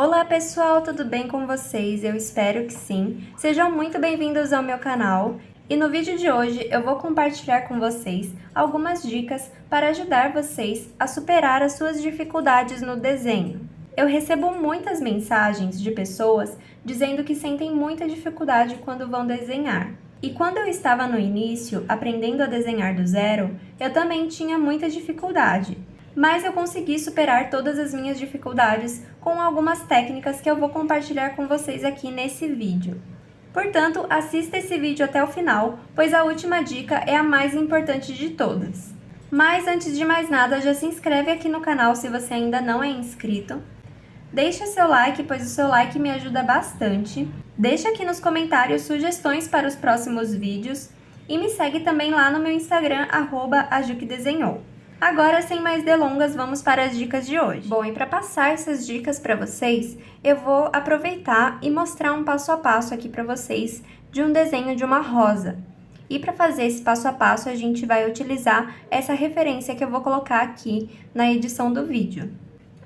Olá pessoal, tudo bem com vocês? Eu espero que sim. Sejam muito bem-vindos ao meu canal e no vídeo de hoje eu vou compartilhar com vocês algumas dicas para ajudar vocês a superar as suas dificuldades no desenho. Eu recebo muitas mensagens de pessoas dizendo que sentem muita dificuldade quando vão desenhar. E quando eu estava no início, aprendendo a desenhar do zero, eu também tinha muita dificuldade. Mas eu consegui superar todas as minhas dificuldades com algumas técnicas que eu vou compartilhar com vocês aqui nesse vídeo. Portanto, assista esse vídeo até o final, pois a última dica é a mais importante de todas. Mas antes de mais nada, já se inscreve aqui no canal se você ainda não é inscrito. Deixa seu like, pois o seu like me ajuda bastante. Deixa aqui nos comentários sugestões para os próximos vídeos. E me segue também lá no meu Instagram, @ajuquedesenhou. Agora, sem mais delongas, vamos para as dicas de hoje. Bom, e para passar essas dicas para vocês, eu vou aproveitar e mostrar um passo a passo aqui para vocês de um desenho de uma rosa. E para fazer esse passo a passo, a gente vai utilizar essa referência que eu vou colocar aqui na edição do vídeo.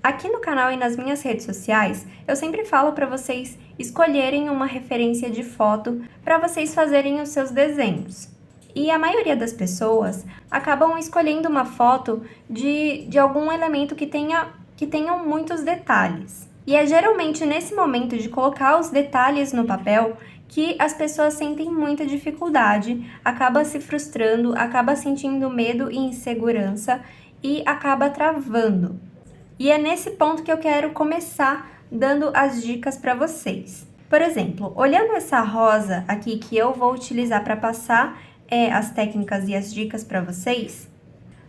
Aqui no canal e nas minhas redes sociais, eu sempre falo para vocês escolherem uma referência de foto para vocês fazerem os seus desenhos. E a maioria das pessoas acabam escolhendo uma foto de algum elemento que tenham muitos detalhes. E é geralmente nesse momento de colocar os detalhes no papel que as pessoas sentem muita dificuldade, acaba se frustrando, acaba sentindo medo e insegurança e acaba travando. E é nesse ponto que eu quero começar dando as dicas para vocês. Por exemplo, olhando essa rosa aqui que eu vou utilizar para passar as técnicas e as dicas para vocês,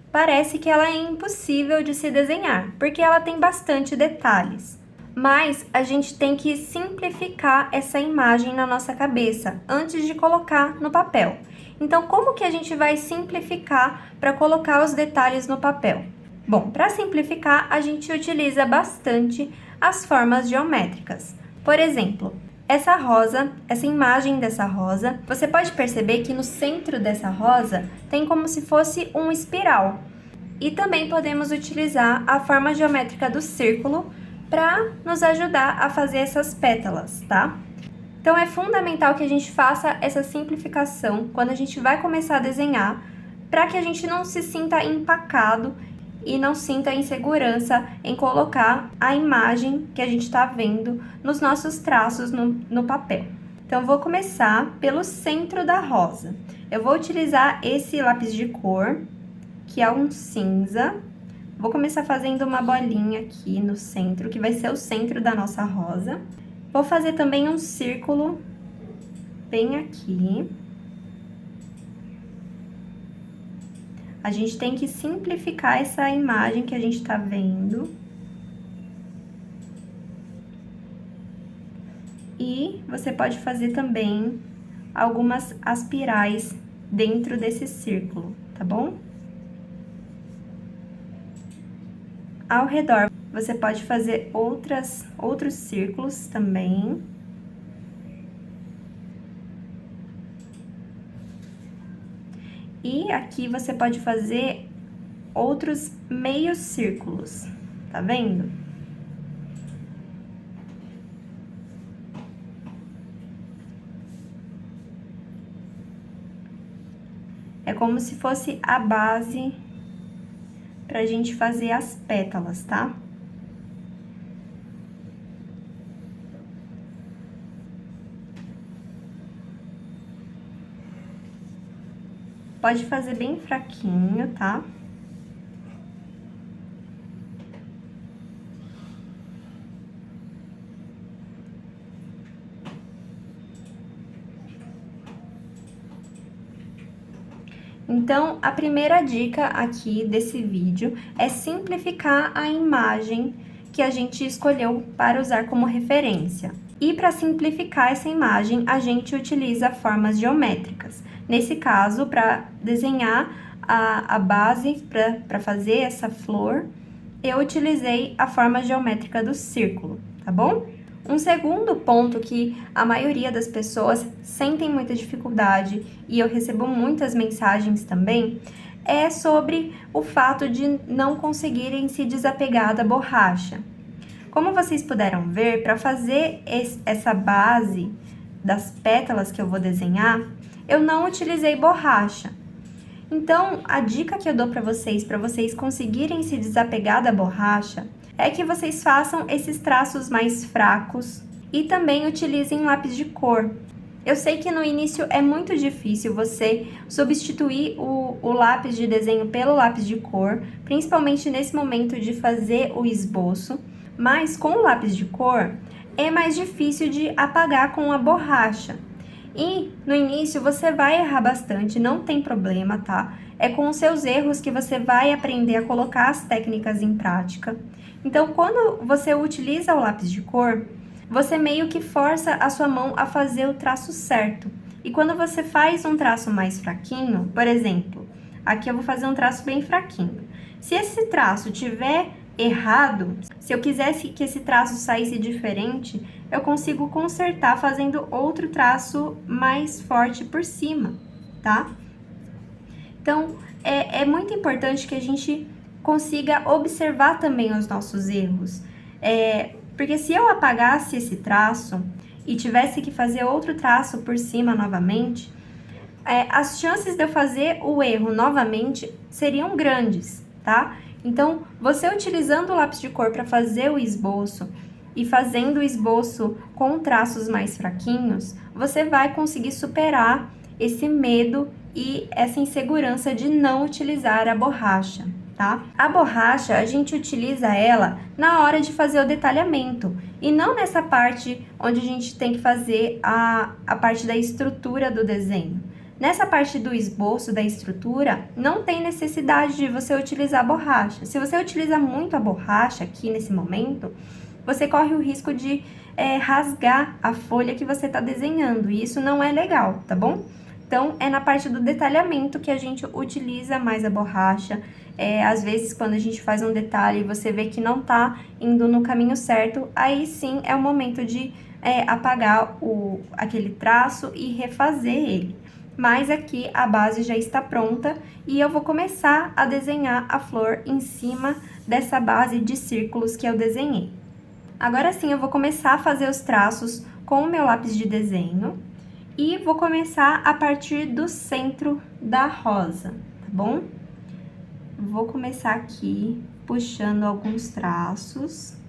parece que ela é impossível de se desenhar, porque ela tem bastante detalhes. Mas a gente tem que simplificar essa imagem na nossa cabeça antes de colocar no papel. Então, como que a gente vai simplificar para colocar os detalhes no papel? Bom, para simplificar, a gente utiliza bastante as formas geométricas. Por exemplo, essa rosa, essa imagem dessa rosa, você pode perceber que no centro dessa rosa tem como se fosse um espiral. E também podemos utilizar a forma geométrica do círculo para nos ajudar a fazer essas pétalas, tá? Então é fundamental que a gente faça essa simplificação quando a gente vai começar a desenhar, para que a gente não se sinta empacado e não sinta insegurança em colocar a imagem que a gente está vendo nos nossos traços no papel. Então, vou começar pelo centro da rosa. Eu vou utilizar esse lápis de cor, que é um cinza. Vou começar fazendo uma bolinha aqui no centro, que vai ser o centro da nossa rosa. Vou fazer também um círculo bem aqui. A gente tem que simplificar essa imagem que a gente tá vendo. E você pode fazer também algumas aspirais dentro desse círculo, tá bom? Ao redor, você pode fazer outros círculos também. E aqui você pode fazer outros meios círculos, tá vendo? É como se fosse a base pra gente fazer as pétalas, tá? Pode fazer bem fraquinho, tá? Então, a primeira dica aqui desse vídeo é simplificar a imagem que a gente escolheu para usar como referência. E para simplificar essa imagem, a gente utiliza formas geométricas. Nesse caso, para desenhar a base, para fazer essa flor, eu utilizei a forma geométrica do círculo, tá bom? Um segundo ponto que a maioria das pessoas sentem muita dificuldade, e eu recebo muitas mensagens também, é sobre o fato de não conseguirem se desapegar da borracha. Como vocês puderam ver, para fazer essa base das pétalas que eu vou desenhar, eu não utilizei borracha. Então, a dica que eu dou para vocês conseguirem se desapegar da borracha, é que vocês façam esses traços mais fracos e também utilizem lápis de cor. Eu sei que no início é muito difícil você substituir o lápis de desenho pelo lápis de cor, principalmente nesse momento de fazer o esboço, mas com o lápis de cor é mais difícil de apagar com a borracha. E no início você vai errar bastante, não tem problema, tá? É com os seus erros que você vai aprender a colocar as técnicas em prática. Então, quando você utiliza o lápis de cor, você meio que força a sua mão a fazer o traço certo. E quando você faz um traço mais fraquinho, por exemplo, aqui eu vou fazer um traço bem fraquinho. Se esse traço tiver errado, se eu quisesse que esse traço saísse diferente, eu consigo consertar fazendo outro traço mais forte por cima, tá? Então, é muito importante que a gente consiga observar também os nossos erros. Porque se eu apagasse esse traço e tivesse que fazer outro traço por cima novamente, as chances de eu fazer o erro novamente seriam grandes, tá? Então, você utilizando o lápis de cor para fazer o esboço e fazendo o esboço com traços mais fraquinhos, você vai conseguir superar esse medo e essa insegurança de não utilizar a borracha, tá? A borracha, a gente utiliza ela na hora de fazer o detalhamento e não nessa parte onde a gente tem que fazer a parte da estrutura do desenho. Nessa parte do esboço da estrutura, não tem necessidade de você utilizar a borracha. Se você utiliza muito a borracha aqui nesse momento, você corre o risco de rasgar a folha que você está desenhando, e isso não é legal, tá bom? Então, é na parte do detalhamento que a gente utiliza mais a borracha. Às vezes, quando a gente faz um detalhe e você vê que não tá indo no caminho certo, aí sim é o momento de apagar aquele traço e refazer ele. Mas aqui a base já está pronta e eu vou começar a desenhar a flor em cima dessa base de círculos que eu desenhei. Agora sim, eu vou começar a fazer os traços com o meu lápis de desenho e vou começar a partir do centro da rosa, tá bom? Vou começar aqui puxando alguns traços.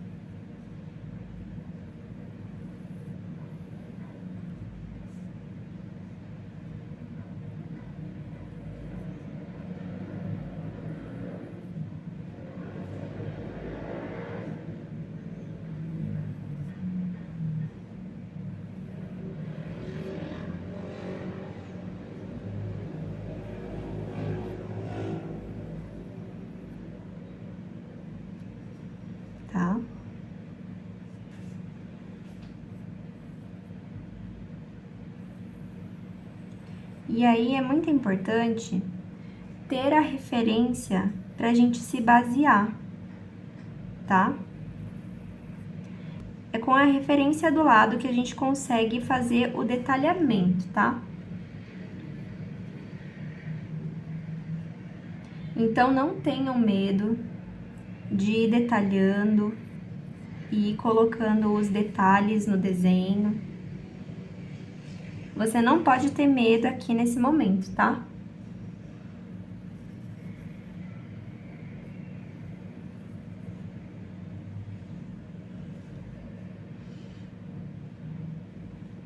Tá? E aí é muito importante ter a referência para a gente se basear, tá? É com a referência do lado que a gente consegue fazer o detalhamento, tá? Então, não tenham medo de ir detalhando e ir colocando os detalhes no desenho. Você não pode ter medo aqui nesse momento, tá?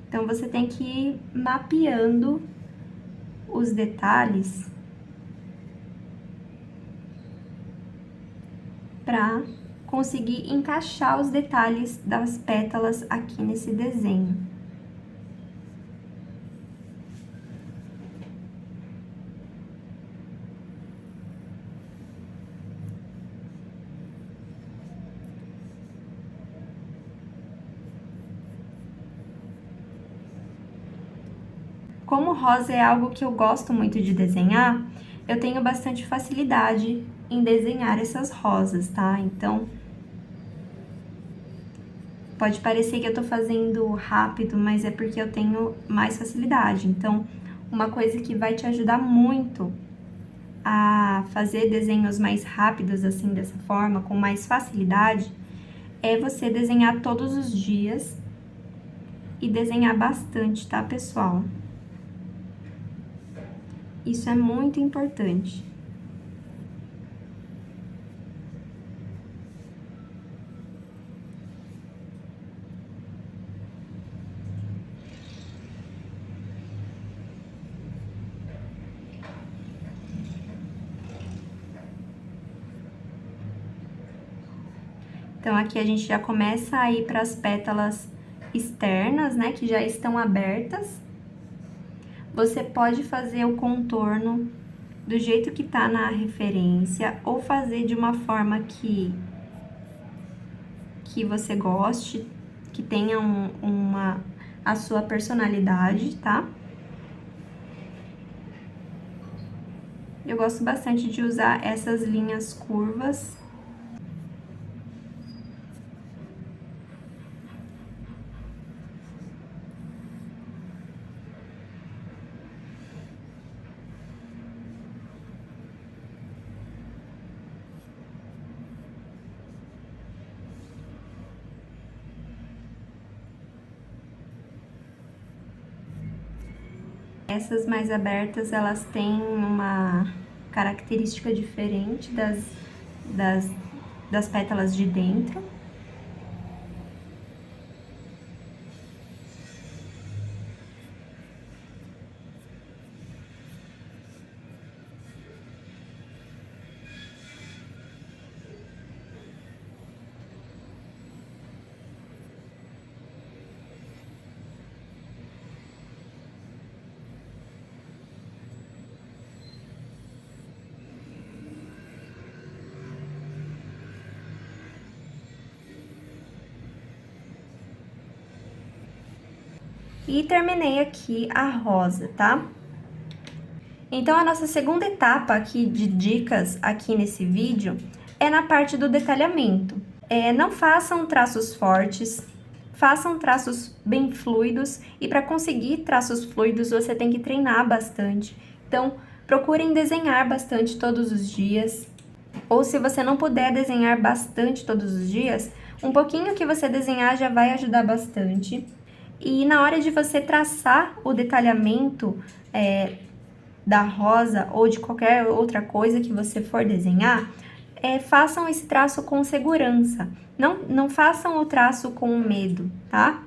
Então, você tem que ir mapeando os detalhes para conseguir encaixar os detalhes das pétalas aqui nesse desenho. Como rosa é algo que eu gosto muito de desenhar, eu tenho bastante facilidade em desenhar essas rosas, tá? Então, pode parecer que eu tô fazendo rápido, mas é porque eu tenho mais facilidade. Então, uma coisa que vai te ajudar muito a fazer desenhos mais rápidos, assim, dessa forma, com mais facilidade, é você desenhar todos os dias e desenhar bastante, tá, pessoal? Isso é muito importante. Então, aqui a gente já começa a ir para as pétalas externas, né, que já estão abertas. Você pode fazer o contorno do jeito que tá na referência, ou fazer de uma forma que você goste, que tenha a sua personalidade, tá? Eu gosto bastante de usar essas linhas curvas. Essas mais abertas, elas têm uma característica diferente das pétalas de dentro. E terminei aqui a rosa, tá? Então, a nossa segunda etapa aqui de dicas aqui nesse vídeo é na parte do detalhamento. Não façam traços fortes, façam traços bem fluidos, e para conseguir traços fluidos você tem que treinar bastante. Então, procurem desenhar bastante todos os dias, ou se você não puder desenhar bastante todos os dias, um pouquinho que você desenhar já vai ajudar bastante. E na hora de você traçar o detalhamento da rosa ou de qualquer outra coisa que você for desenhar, façam esse traço com segurança. Não façam o traço com medo, tá?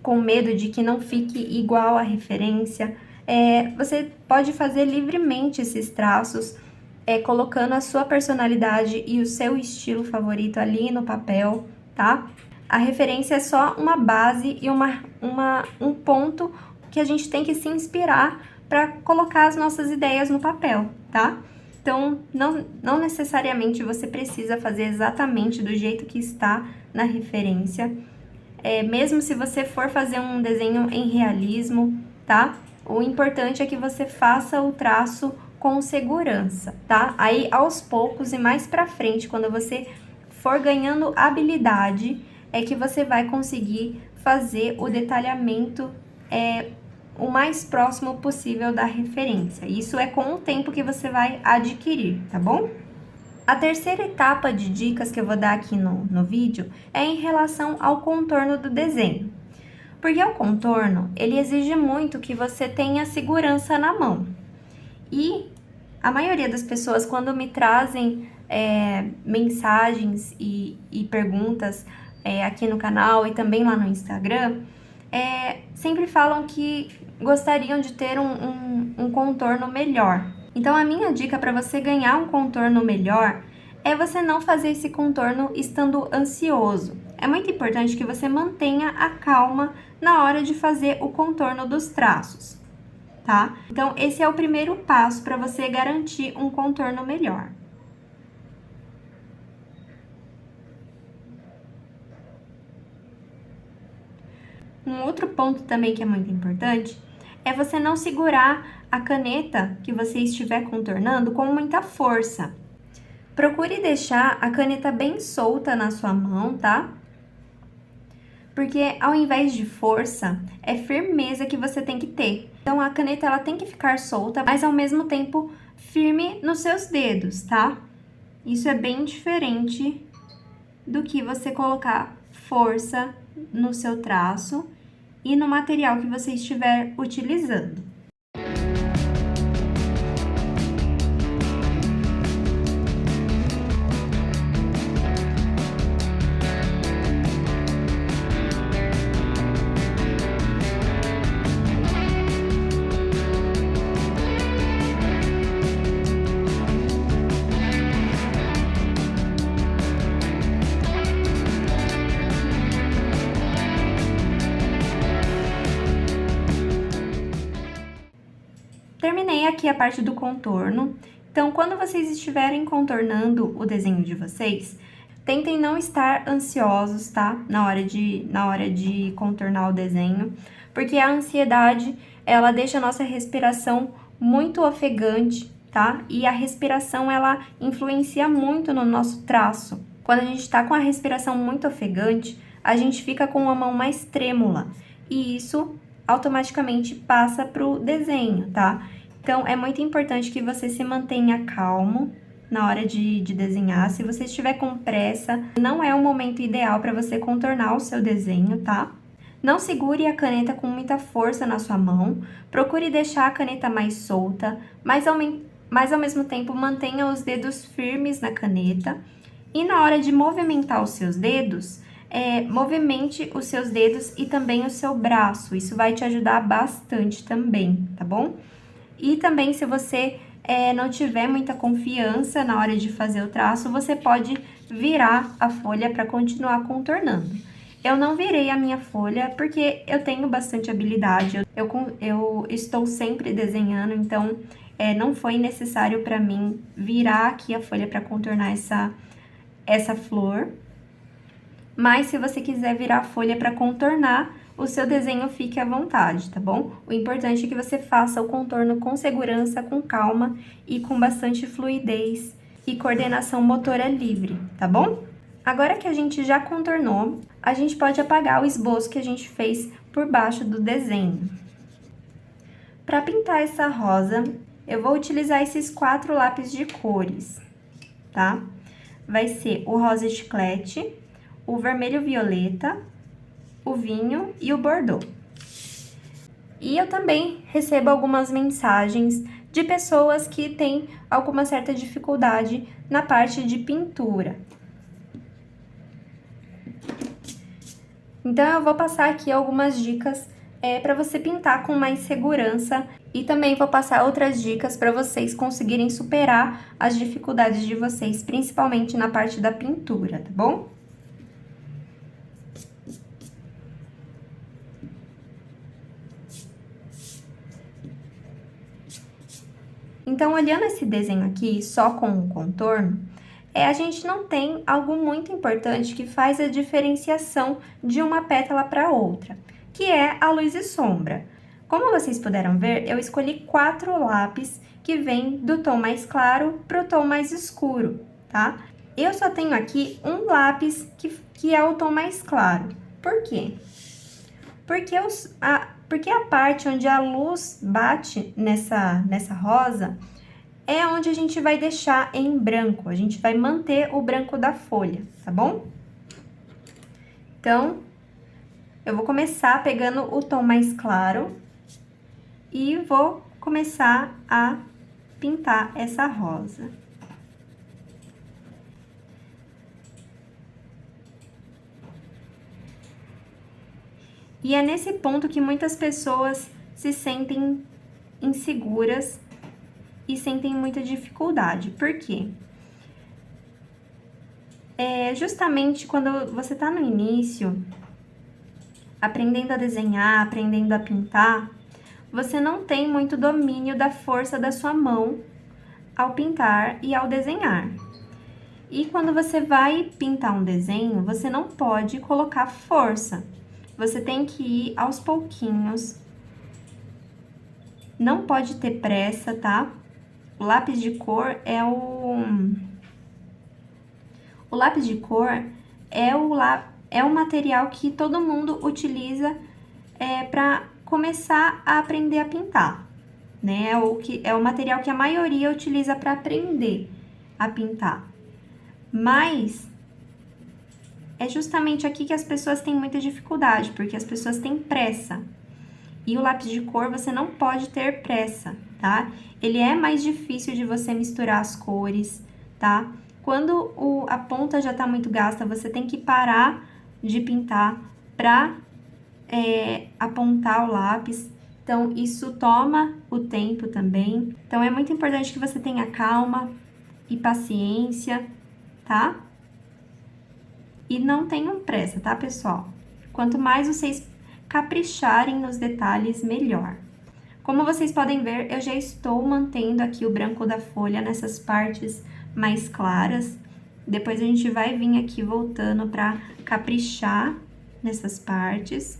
Com medo de que não fique igual à referência. Você pode fazer livremente esses traços, colocando a sua personalidade e o seu estilo favorito ali no papel, tá? A referência é só uma base e um ponto que a gente tem que se inspirar para colocar as nossas ideias no papel, tá? Então, não necessariamente você precisa fazer exatamente do jeito que está na referência. Mesmo se você for fazer um desenho em realismo, tá? O importante é que você faça o traço com segurança, tá? Aí, aos poucos e mais pra frente, quando você for ganhando habilidade, é que você vai conseguir fazer o detalhamento o mais próximo possível da referência. Isso é com o tempo que você vai adquirir, tá bom? A terceira etapa de dicas que eu vou dar aqui no vídeo é em relação ao contorno do desenho. Porque o contorno, ele exige muito que você tenha segurança na mão. E a maioria das pessoas, quando me trazem mensagens e perguntas aqui no canal e também lá no Instagram, sempre falam que gostariam de ter um contorno melhor. Então, a minha dica para você ganhar um contorno melhor é você não fazer esse contorno estando ansioso. É muito importante que você mantenha a calma na hora de fazer o contorno dos traços, tá? Então, esse é o primeiro passo para você garantir um contorno melhor. Um outro ponto também que é muito importante é você não segurar a caneta que você estiver contornando com muita força. Procure deixar a caneta bem solta na sua mão, tá? Porque ao invés de força, é firmeza que você tem que ter. Então, a caneta ela tem que ficar solta, mas ao mesmo tempo firme nos seus dedos, tá? Isso é bem diferente do que você colocar força no seu traço e no material que você estiver utilizando. Terminei aqui a parte do contorno, então quando vocês estiverem contornando o desenho de vocês, tentem não estar ansiosos, tá? Na hora de contornar o desenho, porque a ansiedade, ela deixa a nossa respiração muito ofegante, tá? E a respiração, ela influencia muito no nosso traço. Quando a gente tá com a respiração muito ofegante, a gente fica com a mão mais trêmula, e isso automaticamente passa pro desenho, tá? Então, é muito importante que você se mantenha calmo na hora de desenhar. Se você estiver com pressa, não é o momento ideal para você contornar o seu desenho, tá? Não segure a caneta com muita força na sua mão, procure deixar a caneta mais solta, mas ao mesmo tempo mantenha os dedos firmes na caneta. E na hora de movimentar os seus dedos, movimente os seus dedos e também o seu braço. Isso vai te ajudar bastante também, tá bom? E também, se você não tiver muita confiança na hora de fazer o traço, você pode virar a folha para continuar contornando. Eu não virei a minha folha porque eu tenho bastante habilidade, eu estou sempre desenhando, então não foi necessário para mim virar aqui a folha para contornar essa flor. Mas se você quiser virar a folha para contornar, o seu desenho fique à vontade, tá bom? O importante é que você faça o contorno com segurança, com calma e com bastante fluidez e coordenação motora livre, tá bom? Agora que a gente já contornou, a gente pode apagar o esboço que a gente fez por baixo do desenho. Para pintar essa rosa, eu vou utilizar esses 4 lápis de cores, tá? Vai ser o rosa chiclete, o vermelho violeta, o vinho e o bordô. E eu também recebo algumas mensagens de pessoas que têm alguma certa dificuldade na parte de pintura. Então, eu vou passar aqui algumas dicas para você pintar com mais segurança e também vou passar outras dicas para vocês conseguirem superar as dificuldades de vocês, principalmente na parte da pintura, tá bom? Então, olhando esse desenho aqui, só com o contorno, a gente não tem algo muito importante que faz a diferenciação de uma pétala para outra, que é a luz e sombra. Como vocês puderam ver, eu escolhi 4 lápis que vêm do tom mais claro para o tom mais escuro, tá? Eu só tenho aqui um lápis que é o tom mais claro. Por quê? Porque a parte onde a luz bate nessa rosa é onde a gente vai deixar em branco. A gente vai manter o branco da folha, tá bom? Então, eu vou começar pegando o tom mais claro e vou começar a pintar essa rosa. E é nesse ponto que muitas pessoas se sentem inseguras e sentem muita dificuldade. Por quê? Justamente quando você tá no início, aprendendo a desenhar, aprendendo a pintar, você não tem muito domínio da força da sua mão ao pintar e ao desenhar. E quando você vai pintar um desenho, você não pode colocar força. Você tem que ir aos pouquinhos. Não pode ter pressa, tá? O lápis de cor é O lápis de cor é o material que todo mundo utiliza para começar a aprender a pintar, né? É o material que a maioria utiliza para aprender a pintar. Mas é justamente aqui que as pessoas têm muita dificuldade, porque as pessoas têm pressa. E o lápis de cor você não pode ter pressa, tá? Ele é mais difícil de você misturar as cores, tá? Quando a ponta já tá muito gasta, você tem que parar de pintar pra apontar o lápis. Então, isso toma o tempo também. Então, é muito importante que você tenha calma e paciência, tá? E não tenham pressa, tá, pessoal? Quanto mais vocês capricharem nos detalhes, melhor. Como vocês podem ver, eu já estou mantendo aqui o branco da folha nessas partes mais claras. Depois a gente vai vir aqui voltando para caprichar nessas partes.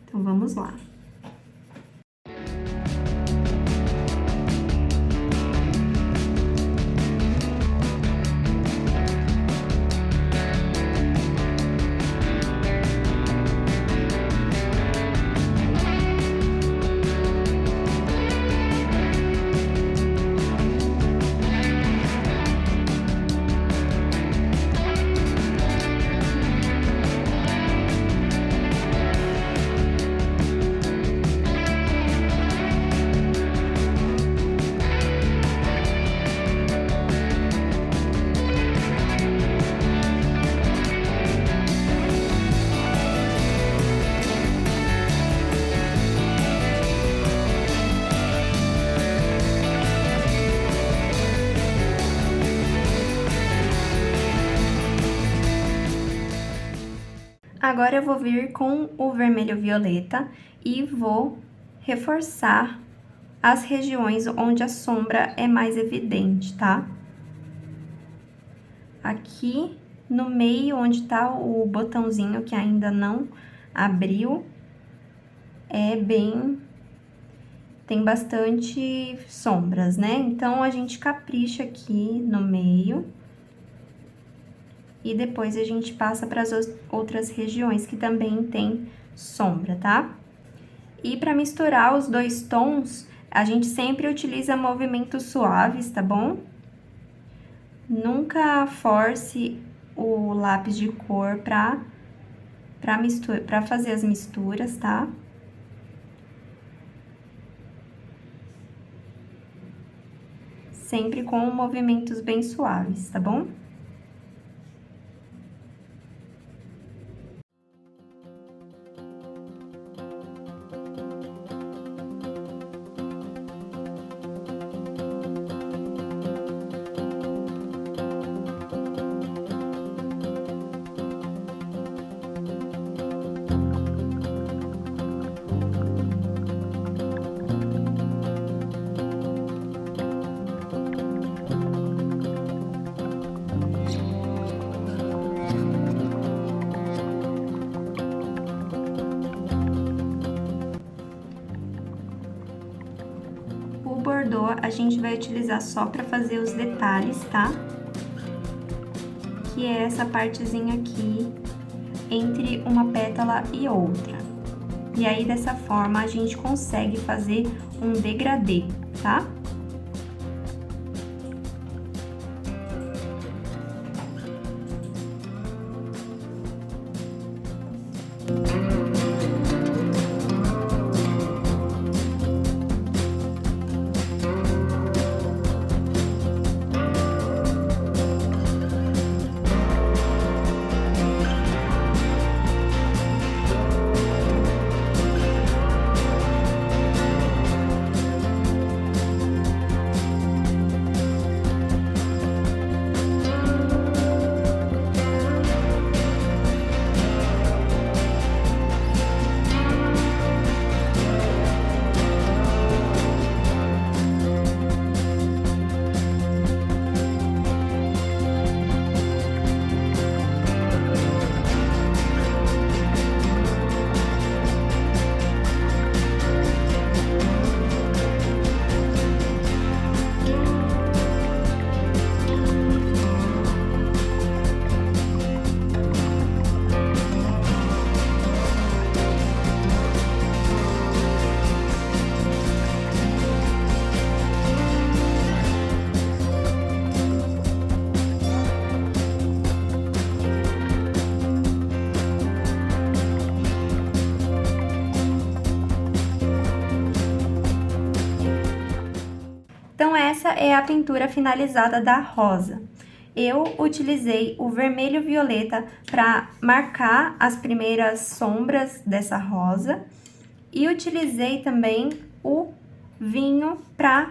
Então, vamos lá. Agora eu vou vir com o vermelho violeta e vou reforçar as regiões onde a sombra é mais evidente, tá? Aqui no meio, onde tá o botãozinho que ainda não abriu, tem bastante sombras, né? Então, a gente capricha aqui no meio. E depois a gente passa para as outras regiões que também tem sombra, tá? E para misturar os dois tons, a gente sempre utiliza movimentos suaves, tá bom? Nunca force o lápis de cor para fazer as misturas, tá? Sempre com movimentos bem suaves, tá bom? Bordô, a gente vai utilizar só para fazer os detalhes, tá? Que é essa partezinha aqui, entre uma pétala e outra. E aí, dessa forma, a gente consegue fazer um degradê, tá? é a pintura finalizada da rosa. Eu utilizei o vermelho violeta para marcar as primeiras sombras dessa rosa e utilizei também o vinho para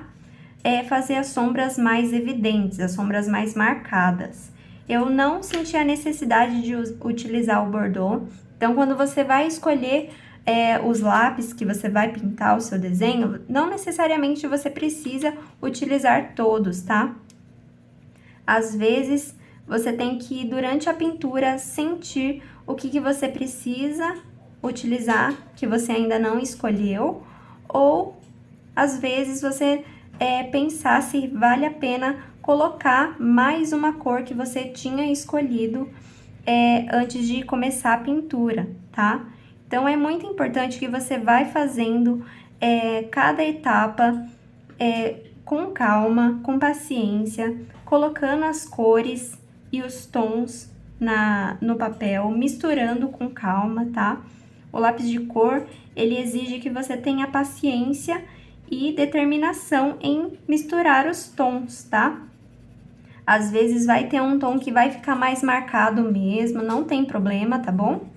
fazer as sombras mais evidentes, as sombras mais marcadas. Eu não senti a necessidade de utilizar o Bordeaux, então quando você vai escolher os lápis que você vai pintar o seu desenho, não necessariamente você precisa utilizar todos, tá? Às vezes, você tem que, durante a pintura, sentir o que você precisa utilizar, que você ainda não escolheu, ou, às vezes, você pensar se vale a pena colocar mais uma cor que você tinha escolhido antes de começar a pintura, tá? Então, é muito importante que você vai fazendo cada etapa com calma, com paciência, colocando as cores e os tons no papel, misturando com calma, tá? O lápis de cor, ele exige que você tenha paciência e determinação em misturar os tons, tá? Às vezes vai ter um tom que vai ficar mais marcado mesmo, não tem problema, tá bom?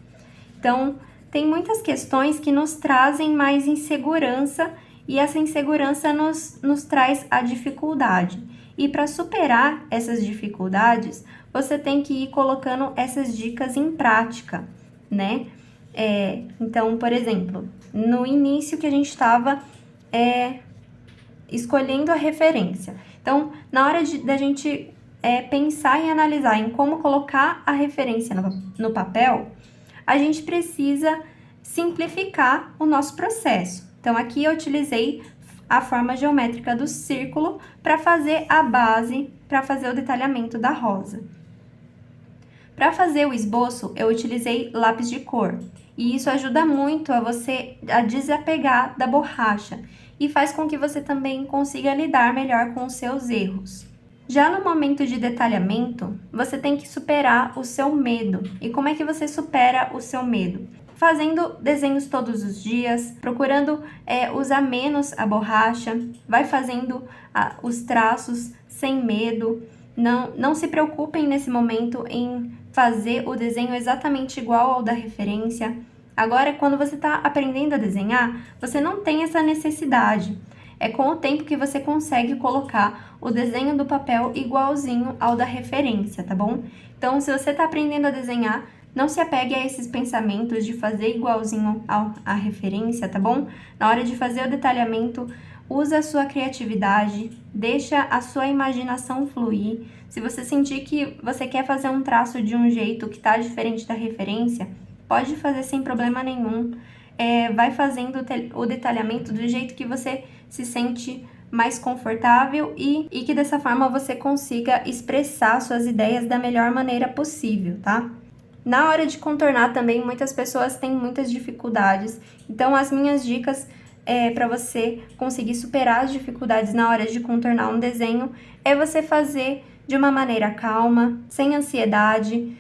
Então, tem muitas questões que nos trazem mais insegurança e essa insegurança nos traz a dificuldade. E para superar essas dificuldades, você tem que ir colocando essas dicas em prática, né? Então, por exemplo, no início que a gente estava escolhendo a referência. Então, na hora da gente pensar e analisar em como colocar a referência no papel, a gente precisa simplificar o nosso processo. Então, aqui eu utilizei a forma geométrica do círculo para fazer a base, para fazer o detalhamento da rosa. Para fazer o esboço, eu utilizei lápis de cor. E isso ajuda muito a você a desapegar da borracha e faz com que você também consiga lidar melhor com os seus erros. Já no momento de detalhamento, você tem que superar o seu medo. E como é que você supera o seu medo? Fazendo desenhos todos os dias, procurando usar menos a borracha, vai fazendo os traços sem medo. Não se preocupem nesse momento em fazer o desenho exatamente igual ao da referência. Agora, quando você está aprendendo a desenhar, você não tem essa necessidade. É com o tempo que você consegue colocar o desenho do papel igualzinho ao da referência, tá bom? Então, se você está aprendendo a desenhar, não se apegue a esses pensamentos de fazer igualzinho à referência, tá bom? Na hora de fazer o detalhamento, usa a sua criatividade, deixa a sua imaginação fluir. Se você sentir que você quer fazer um traço de um jeito que está diferente da referência, pode fazer sem problema nenhum. Vai fazendo o detalhamento do jeito que você se sente mais confortável e que dessa forma você consiga expressar suas ideias da melhor maneira possível, tá? Na hora de contornar também, muitas pessoas têm muitas dificuldades. Então, as minhas dicas para você conseguir superar as dificuldades na hora de contornar um desenho é você fazer de uma maneira calma, sem ansiedade,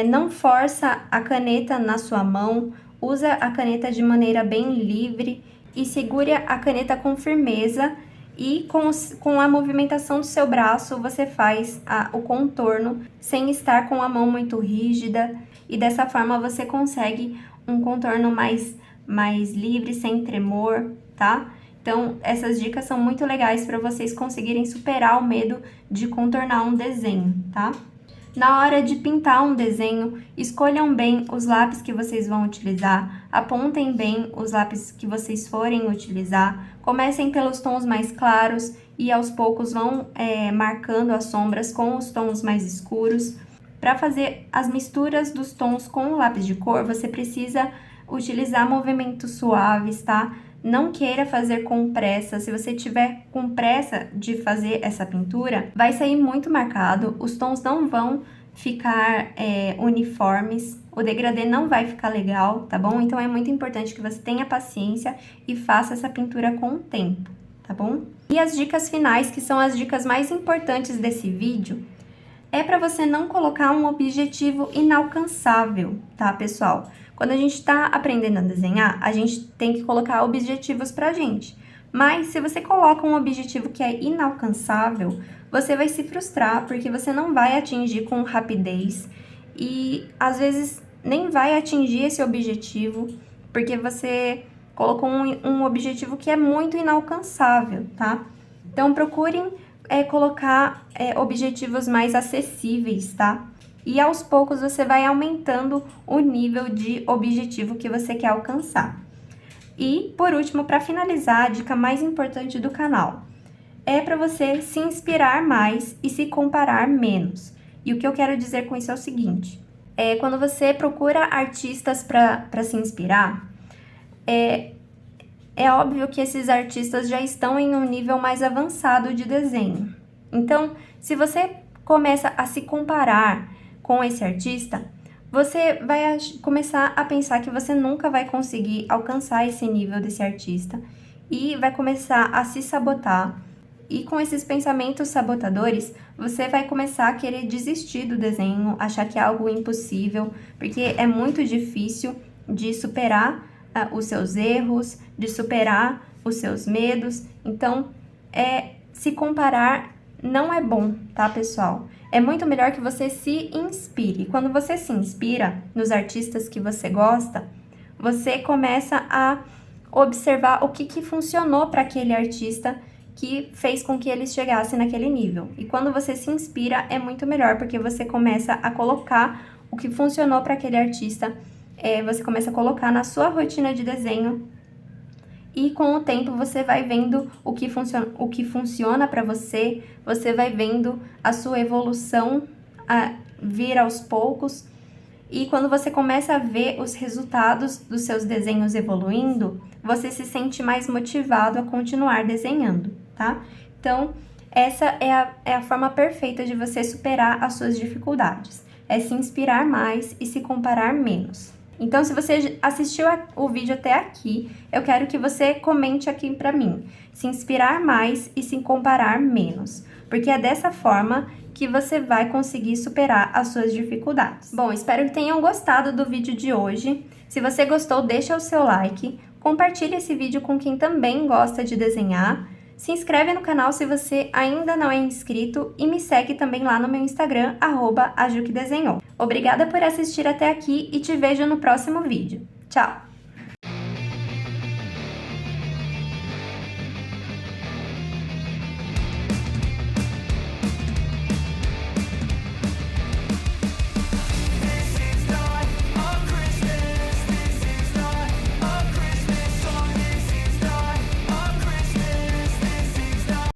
não força a caneta na sua mão, usa a caneta de maneira bem livre e segure a caneta com firmeza e com a movimentação do seu braço você faz o contorno sem estar com a mão muito rígida e dessa forma você consegue um contorno mais livre, sem tremor, tá? Então, essas dicas são muito legais para vocês conseguirem superar o medo de contornar um desenho, tá? Na hora de pintar um desenho, escolham bem os lápis que vocês vão utilizar, apontem bem os lápis que vocês forem utilizar, comecem pelos tons mais claros e aos poucos vão marcando as sombras com os tons mais escuros. Para fazer as misturas dos tons com o lápis de cor, você precisa utilizar movimentos suaves, tá? Não queira fazer com pressa. Se você tiver com pressa de fazer essa pintura, vai sair muito marcado, os tons não vão ficar uniformes, o degradê não vai ficar legal, tá bom? Então, é muito importante que você tenha paciência e faça essa pintura com o tempo, tá bom? E as dicas finais, que são as dicas mais importantes desse vídeo, é para você não colocar um objetivo inalcançável, tá, pessoal? Quando a gente está aprendendo a desenhar, a gente tem que colocar objetivos pra gente. Mas se você coloca um objetivo que é inalcançável, você vai se frustrar porque você não vai atingir com rapidez e às vezes nem vai atingir esse objetivo porque você colocou um objetivo que é muito inalcançável, tá? Então procurem colocar objetivos mais acessíveis, tá? E aos poucos você vai aumentando o nível de objetivo que você quer alcançar. E, por último, para finalizar, a dica mais importante do canal é para você se inspirar mais e se comparar menos. E o que eu quero dizer com isso é o seguinte: quando você procura artistas para se inspirar, é óbvio que esses artistas já estão em um nível mais avançado de desenho. Então, se você começa a se comparar com esse artista, você vai começar a pensar que você nunca vai conseguir alcançar esse nível desse artista e vai começar a se sabotar. E com esses pensamentos sabotadores, você vai começar a querer desistir do desenho, achar que é algo impossível, porque é muito difícil de superar os seus erros, de superar os seus medos. Então, se comparar não é bom, tá, pessoal? É muito melhor que você se inspire. Quando você se inspira nos artistas que você gosta, você começa a observar o que funcionou para aquele artista que fez com que ele chegasse naquele nível. E quando você se inspira, é muito melhor, porque você começa a colocar o que funcionou para aquele artista, você começa a colocar na sua rotina de desenho. E com o tempo você vai vendo o que funciona para você, você vai vendo a sua evolução vir aos poucos. E quando você começa a ver os resultados dos seus desenhos evoluindo, você se sente mais motivado a continuar desenhando, tá? Então, essa é a forma perfeita de você superar as suas dificuldades. É se inspirar mais e se comparar menos. Então, se você assistiu o vídeo até aqui, eu quero que você comente aqui pra mim. Se inspirar mais e se comparar menos. Porque é dessa forma que você vai conseguir superar as suas dificuldades. Bom, espero que tenham gostado do vídeo de hoje. Se você gostou, deixa o seu like. Compartilhe esse vídeo com quem também gosta de desenhar. Se inscreve no canal se você ainda não é inscrito e me segue também lá no meu Instagram, @ajuquedesenhou. Obrigada por assistir até aqui e te vejo no próximo vídeo. Tchau!